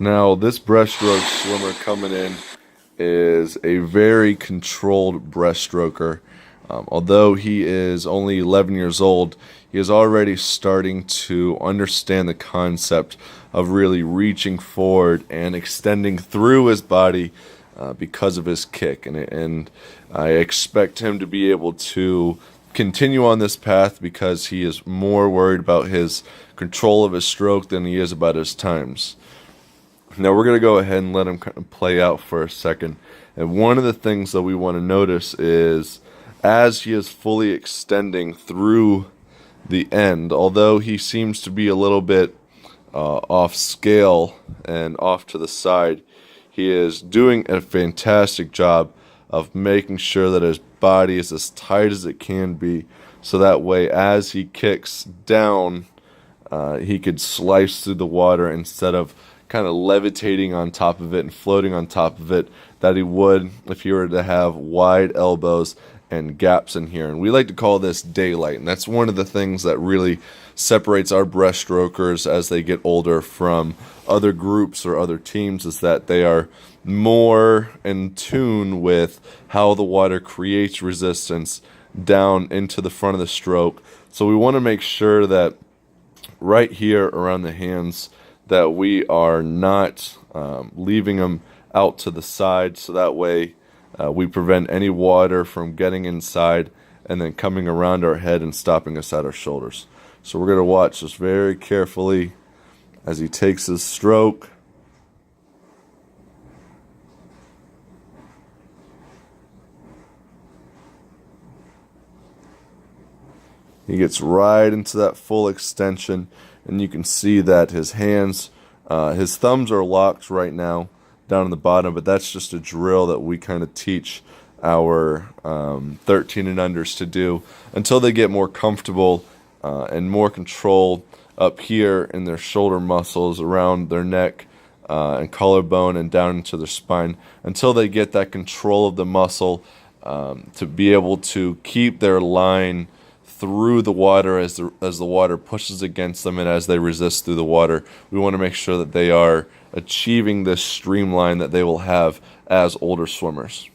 Now, this breaststroke swimmer coming in is a very controlled breaststroker. Although he is only 11 years old, he is already starting to understand the concept of really reaching forward and extending through his body because of his kick. And I expect him to be able to continue on this path because he is more worried about his control of his stroke than he is about his times. Now we're going to go ahead and let him kind of play out for a second. And one of the things that we want to notice is as he is fully extending through the end, although he seems to be a little bit off scale and off to the side, he is doing a fantastic job of making sure that his body is as tight as it can be, so that way as he kicks down, he could slice through the water instead of kind of levitating on top of it and floating on top of it that he would if he were to have wide elbows and gaps in here. And we like to call this daylight, and that's one of the things that really separates our breaststrokers as they get older from other groups or other teams, is that they are more in tune with how the water creates resistance down into the front of the stroke. So we want to make sure that right here around the hands that we are not leaving them out to the side, so that way we prevent any water from getting inside and then coming around our head and stopping us at our shoulders. So we're going to watch this very carefully as he takes his stroke. He gets right into that full extension, and you can see that his hands, his thumbs are locked right now down in the bottom, but that's just a drill that we kind of teach our 13 and unders to do until they get more comfortable and more control up here in their shoulder muscles, around their neck and collarbone and down into their spine, until they get that control of the muscle to be able to keep their line through the water as the water pushes against them and as they resist through the water. We want to make sure that they are achieving this streamline that they will have as older swimmers.